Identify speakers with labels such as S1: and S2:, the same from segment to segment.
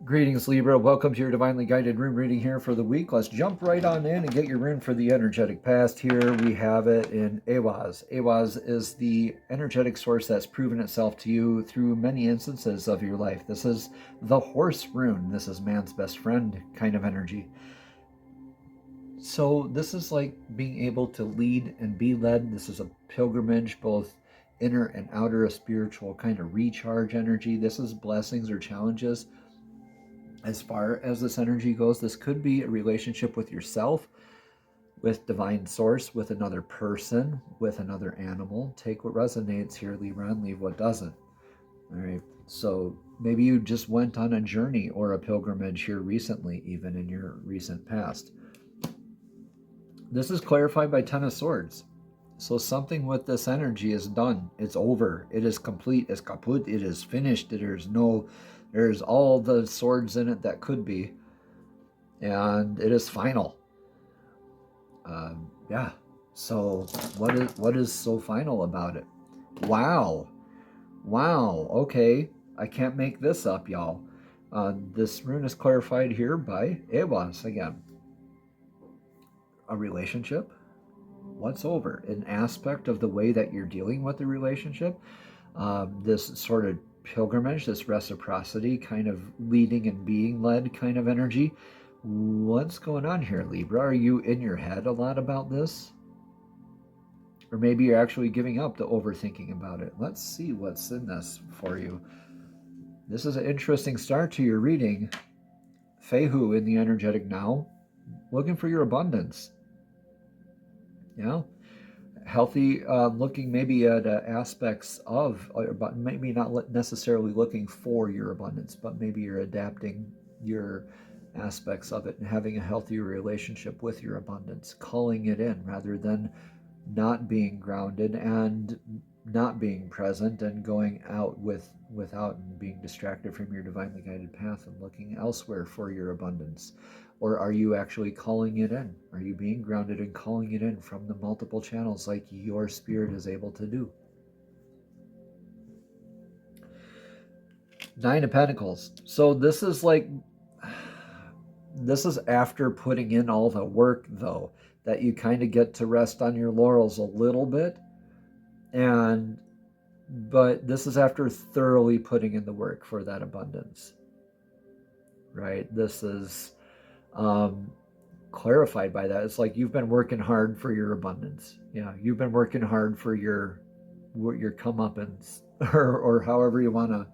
S1: Greetings, Libra. Welcome to your divinely guided rune reading here for the week. Let's jump right on in and get your rune for the energetic past. Here we have it in Aries. Aries is the energetic source that's proven itself to you through many instances of your life. This is the horse rune. This is man's best friend kind of energy. So this is like being able to lead and be led. This is a pilgrimage, both inner and outer, a spiritual kind of recharge energy. This is blessings or challenges. As far as this energy goes, this could be a relationship with yourself, with divine source, with another person, with another animal. Take what resonates here, Libra, and leave what doesn't. All right. So maybe you just went on a journey or a pilgrimage here recently, even in your recent past. This is clarified by Ten of Swords. So something with this energy is done. It's over. It is complete. It's kaput. It is finished. There's all the swords in it that could be. And it is final. Yeah. So what is so final about it? Wow. Okay. I can't make this up, y'all. This rune is clarified here by Aries again. A relationship. What's over? An aspect of the way that you're dealing with the relationship. This sort of pilgrimage, this reciprocity, kind of leading and being led kind of energy. What's going on here, Libra? Are you in your head a lot about this? Or maybe you're actually giving up to overthinking about it. Let's see what's in this for you. This is an interesting start to your reading. Fehu in the energetic now, looking for your abundance. Yeah. Healthy, looking maybe at aspects of, but maybe not necessarily looking for your abundance, but maybe you're adapting your aspects of it and having a healthier relationship with your abundance, calling it in rather than not being grounded and not being present and going out without and being distracted from your divinely guided path and looking elsewhere for your abundance. Or are you actually calling it in? Are you being grounded and calling it in from the multiple channels like your spirit is able to do? Nine of Pentacles. So this is after putting in all the work, though, that you kind of get to rest on your laurels a little bit. But this is after thoroughly putting in the work for that abundance, right? This is clarified by that. It's like you've been working hard for your abundance. Yeah, you've been working hard for your comeuppance, or however you want to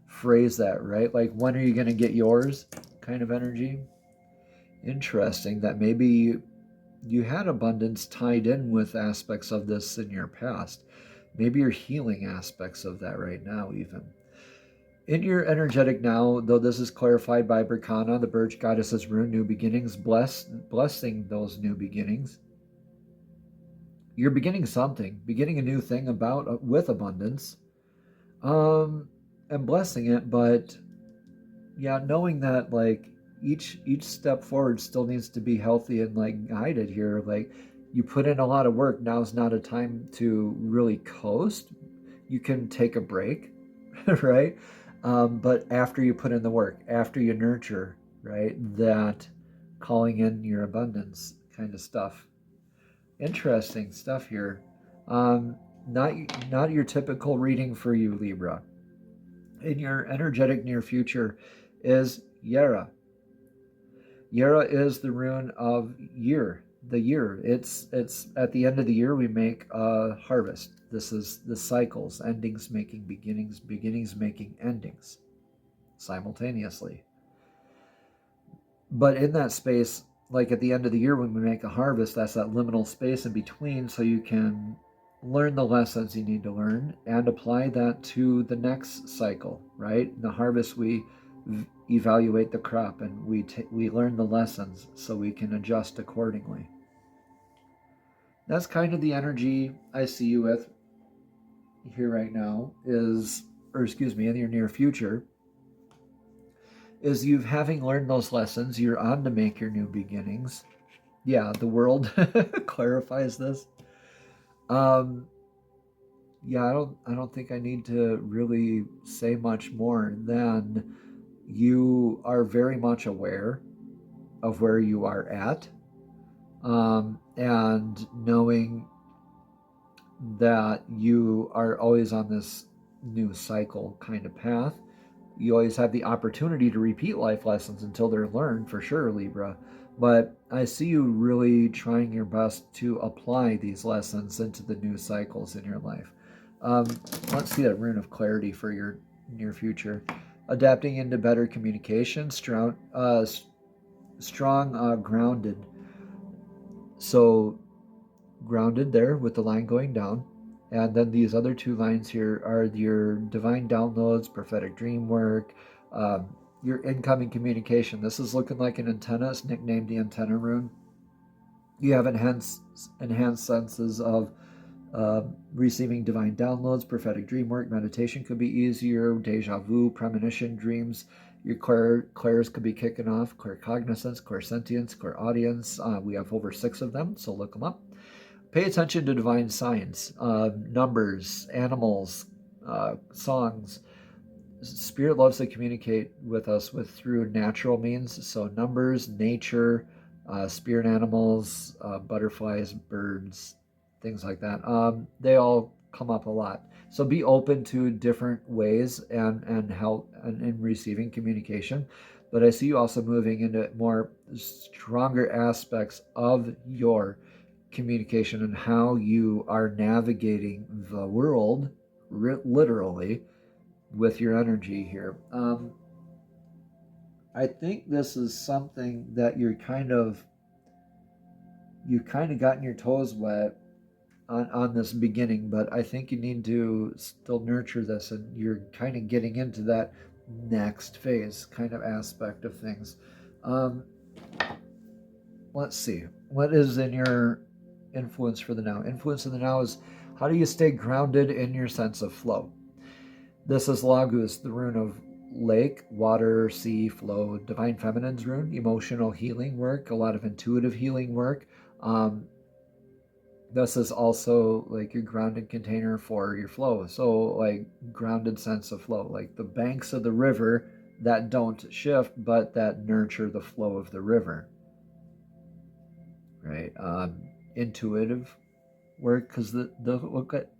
S1: phrase that, right? Like, when are you going to get yours kind of energy. Interesting that maybe you had abundance tied in with aspects of this in your past. Maybe you're healing aspects of that right now even. In your energetic now, though this is clarified by Berkana, the birch goddess's rune, new beginnings, blessing those new beginnings. You're beginning something, beginning a new thing with abundance, and blessing it, but yeah, knowing that like each step forward still needs to be healthy and like guided here. Like, you put in a lot of work. Now is not a time to really coast. You can take a break, right? But after you put in the work, after you nurture, right, that calling in your abundance kind of stuff. Interesting stuff here. Not your typical reading for you, Libra. In your energetic near future is Yera. Yera is the rune of year, the year. It's at the end of the year we make a harvest. This is the cycles, endings making beginnings, beginnings making endings simultaneously. But in that space, like at the end of the year when we make a harvest, that's that liminal space in between, so you can learn the lessons you need to learn and apply that to the next cycle, right? In the harvest, we evaluate the crop and we learn the lessons so we can adjust accordingly. That's kind of the energy I see you with here right now in your near future, is you having learned those lessons, you're on to make your new beginnings. Yeah, the world clarifies this. Yeah, I don't think I need to really say much more than you are very much aware of where you are at, and knowing that you are always on this new cycle kind of path. You always have the opportunity to repeat life lessons until they're learned, for sure, Libra. But I see you really trying your best to apply these lessons into the new cycles in your life. Let's see that rune of clarity for your near future. Adapting into better communication, strong, grounded. So grounded there with the line going down. And then these other two lines here are your divine downloads, prophetic dream work, your incoming communication. This is looking like an antenna. It's nicknamed the antenna rune. You have enhanced senses of receiving divine downloads, prophetic dream work, meditation could be easier, deja vu, premonition dreams. Your clairs could be kicking off, claircognizance, clairsentience, clairaudience. We have over 6 of them, so look them up. Pay attention to divine signs, numbers, animals, songs. Spirit loves to communicate with us through natural means, so numbers, nature, spirit animals, butterflies, birds, things like that. They all come up a lot. So be open to different ways and help and in receiving communication. But I see you also moving into more stronger aspects of your communication and how you are navigating the world, literally, with your energy here. I think this is something that you kind of gotten your toes wet on this beginning, but I think you need to still nurture this, and you're kind of getting into that next phase kind of aspect of things. Let's see. What is in your influence for the now? Influence in the now is how do you stay grounded in your sense of flow? This is Lagus, the rune of lake, water, sea, flow, divine feminine's rune, emotional healing work, a lot of intuitive healing work. This is also like your grounded container for your flow. So like grounded sense of flow, like the banks of the river that don't shift, but that nurture the flow of the river. Right? Intuitive work, because the look at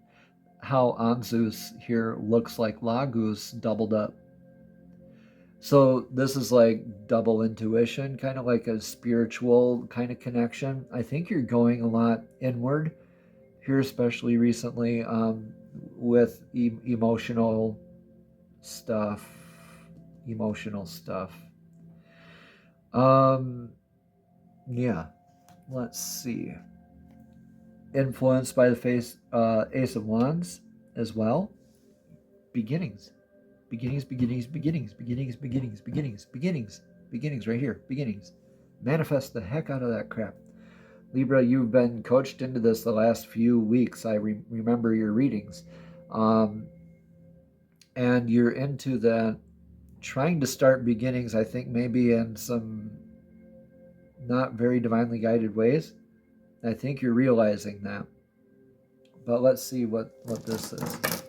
S1: how Anzus here looks like Lagus doubled up. So this is like double intuition, kind of like a spiritual kind of connection. I think you're going a lot inward here, especially recently, with emotional stuff. Yeah, let's see. Influenced by the Ace of Wands as well. Beginnings right here. Beginnings. Manifest the heck out of that crap. Libra, you've been coached into this the last few weeks. I remember your readings. And you're into that, trying to start beginnings, I think maybe in some not very divinely guided ways. I think you're realizing that. But let's see what this is.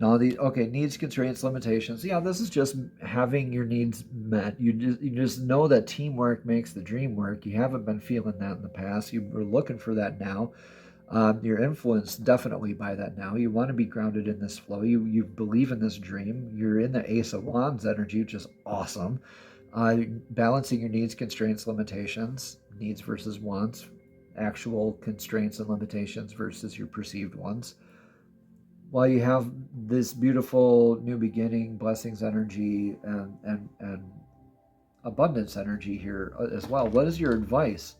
S1: No, needs, constraints, limitations. Yeah, this is just having your needs met. You just know that teamwork makes the dream work. You haven't been feeling that in the past. You were looking for that now. You're influenced definitely by that now. You want to be grounded in this flow. You believe in this dream. You're in the Ace of Wands energy, which is awesome. Balancing your needs, constraints, limitations, needs versus wants, actual constraints and limitations versus your perceived ones. While you have this beautiful new beginning, blessings energy, and abundance energy here as well. What is your advice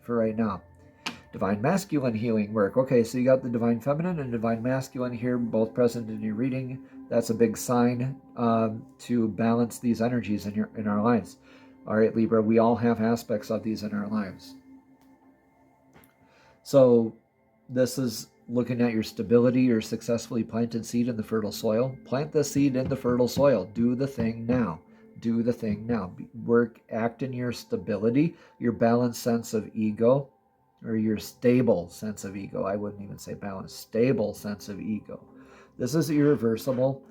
S1: for right now? Divine masculine healing work. Okay, so you got the divine feminine and divine masculine here, both present in your reading. That's a big sign to balance these energies in our lives. All right, Libra, we all have aspects of these in our lives. So this is looking at your stability, your successfully planted seed in the fertile soil. Plant the seed in the fertile soil. Do the thing now. Do the thing now. Work, act in your stability, your balanced sense of ego, or your stable sense of ego. I wouldn't even say balanced, stable sense of ego. This is irreversible.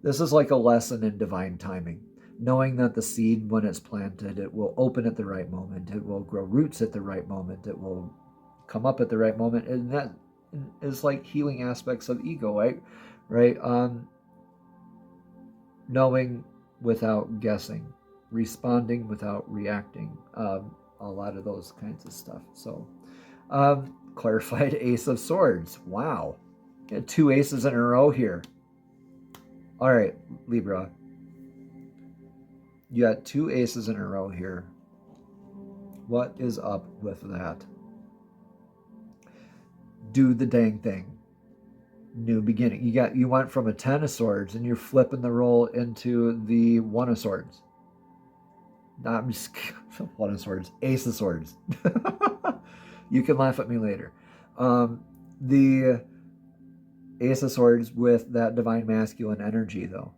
S1: This is like a lesson in divine timing. Knowing that the seed, when it's planted, it will open at the right moment. It will grow roots at the right moment. It will come up at the right moment. And that is like healing aspects of ego, right? Right? Knowing without guessing, responding without reacting. A lot of those kinds of stuff. So, clarified Ace of Swords. Wow. Got 2 aces in a row here. All right, Libra. You got 2 aces in a row here. What is up with that? Do the dang thing. New beginning. You went from a 10 of swords and you're flipping the role into the 1 of swords. I'm just 1 of swords. Ace of swords. You can laugh at me later. The Ace of Swords with that divine masculine energy, though.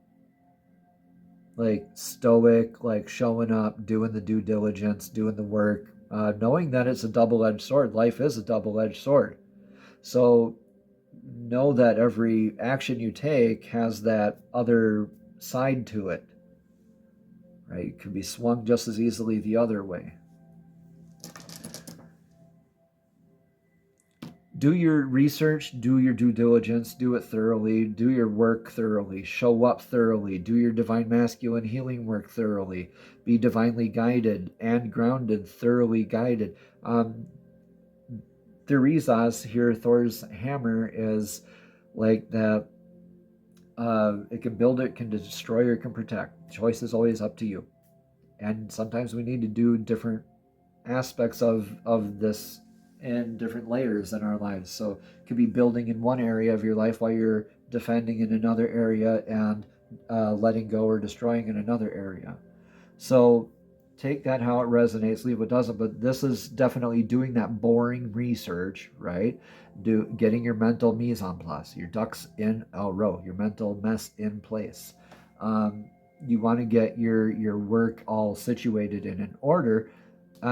S1: Like stoic, like showing up, doing the due diligence, doing the work, knowing that it's a double-edged sword. Life is a double-edged sword. So know that every action you take has that other side to it. Right? It can be swung just as easily the other way. Do your research, do your due diligence, do it thoroughly, do your work thoroughly, show up thoroughly, do your divine masculine healing work thoroughly, be divinely guided and grounded, thoroughly guided. Therizas here, Thor's hammer, is like that. It can build, it can destroy, or it can protect. The choice is always up to you. And sometimes we need to do different aspects of this in different layers in our lives. So it could be building in one area of your life while you're defending in another area, and letting go or destroying in another area. So take that how it resonates, leave what doesn't. But this is definitely doing that boring research, right? Getting your mental mise en place, your ducks in a row, your mental mess in place. You want to get your work all situated and in order,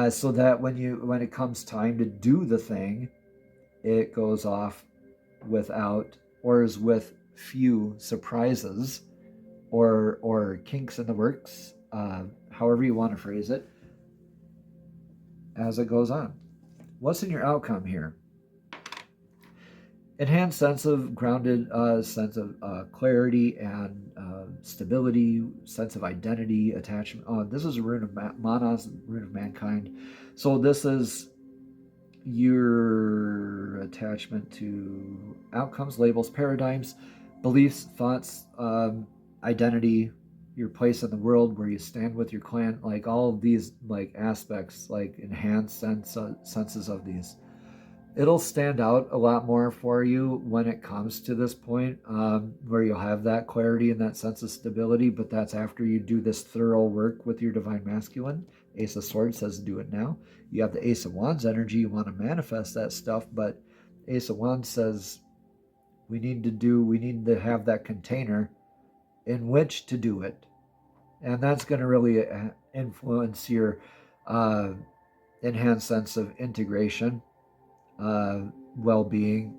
S1: so that when it comes time to do the thing, it goes off without, or is with few surprises or kinks in the works, however you want to phrase it, as it goes on. What's in your outcome here? Enhanced sense of grounded, sense of clarity and stability, sense of identity, attachment. This is a rune of Manas, rune of mankind. So this is your attachment to outcomes, labels, paradigms, beliefs, thoughts, identity, your place in the world, where you stand with your clan, like all of these like aspects, like enhanced senses of these. It'll stand out a lot more for you when it comes to this point, where you'll have that clarity and that sense of stability, but that's after you do this thorough work with your divine masculine. Ace of Swords says do it now. You have the Ace of Wands energy, you want to manifest that stuff, but Ace of Wands says we need to have that container in which to do it. And that's going to really influence your enhanced sense of integration, well-being,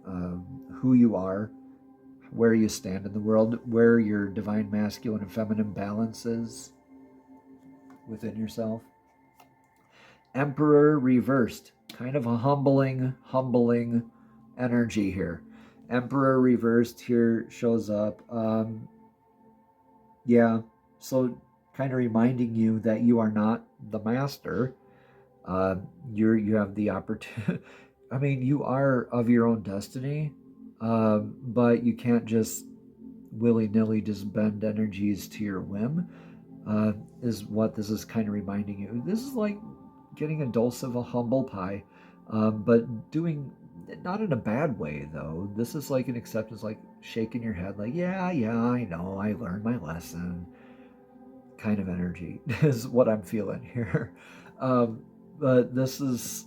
S1: who you are, where you stand in the world, where your divine masculine and feminine balance is within yourself. Emperor reversed, kind of a humbling energy here. Emperor reversed here shows up. Yeah, so kind of reminding you that you are not the master. You have the opportunity. I mean, you are of your own destiny, but you can't just willy-nilly just bend energies to your whim, is what this is kind of reminding you. This is like getting a dose of a humble pie, but doing not in a bad way, though. This is like an acceptance, like shaking your head, like, yeah, I know, I learned my lesson kind of energy is what I'm feeling here. But this is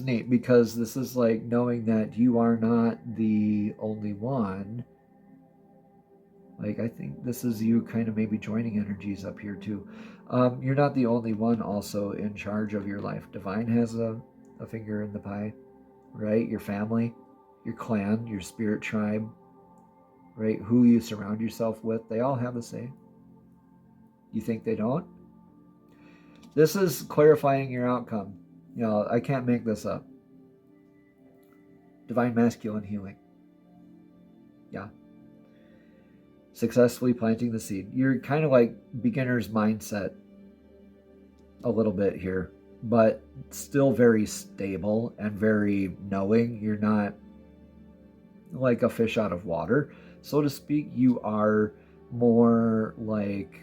S1: neat, because this is like knowing that you are not the only one. Like, I think this is you kind of maybe joining energies up here too. You're not the only one also in charge of your life. Divine has a finger in the pie, right? Your family, your clan, your spirit tribe, right? Who you surround yourself with, they all have a say. You think they don't? This is clarifying your outcome. I can't make this up. Divine masculine healing. Yeah. Successfully planting the seed. You're kind of like beginner's mindset a little bit here, but still very stable and very knowing. You're not like a fish out of water, so to speak. You are more like,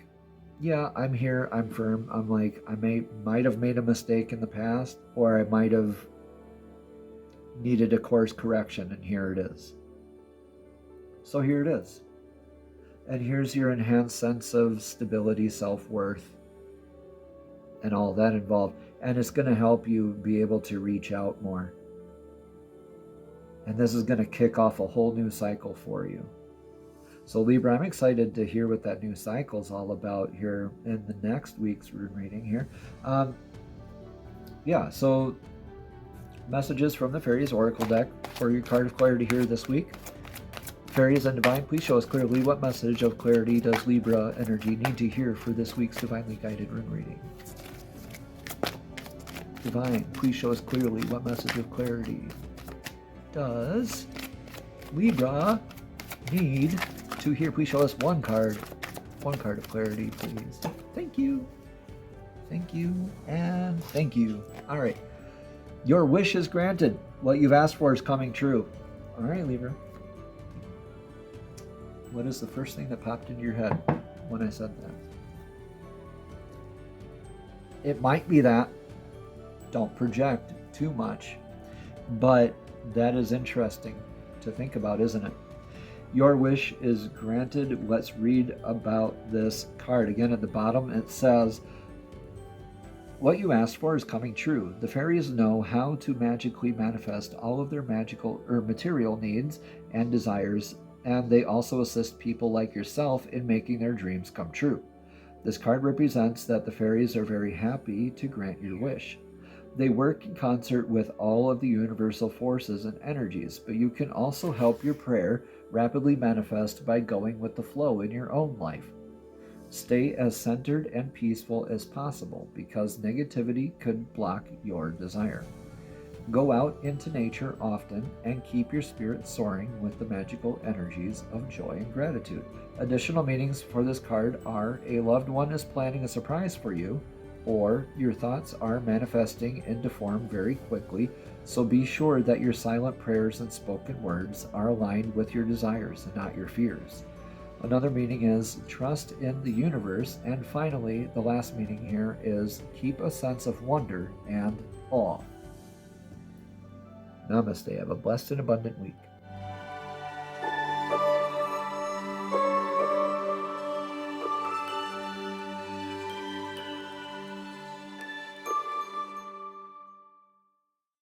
S1: yeah, I'm here, I'm firm. I'm like, I might have made a mistake in the past, or I might have needed a course correction, and here it is. So here it is. And here's your enhanced sense of stability, self-worth, and all that involved. And it's going to help you be able to reach out more. And this is going to kick off a whole new cycle for you. So Libra, I'm excited to hear what that new cycle is all about here in the next week's rune reading here. Yeah, so messages from the Fairies Oracle deck for your card of clarity here this week. Fairies and Divine, please show us clearly what message of clarity does Libra energy need to hear for this week's divinely guided rune reading. Divine, please show us clearly what message of clarity does Libra need to hear. Please show us one card of clarity, please. Thank you, and thank you. All right, your wish is granted. What you've asked for is coming true. All right, Libra. What is the first thing that popped into your head when I said that? It might be that. Don't project too much, but that is interesting to think about, isn't it? Your wish is granted. Let's read about this card. Again, at the bottom, it says, what you asked for is coming true. The fairies know how to magically manifest all of their magical or material needs and desires, and they also assist people like yourself in making their dreams come true. This card represents that the fairies are very happy to grant your wish. They work in concert with all of the universal forces and energies, but you can also help your prayer rapidly manifest by going with the flow in your own life. Stay as centered and peaceful as possible, because negativity could block your desire. Go out into nature often and keep your spirit soaring with the magical energies of joy and gratitude. Additional meanings for this card are a loved one is planning a surprise for you, or your thoughts are manifesting into form very quickly, so be sure that your silent prayers and spoken words are aligned with your desires and not your fears. Another meaning is trust in the universe. And finally, the last meaning here is keep a sense of wonder and awe. Namaste. Have a blessed and abundant week.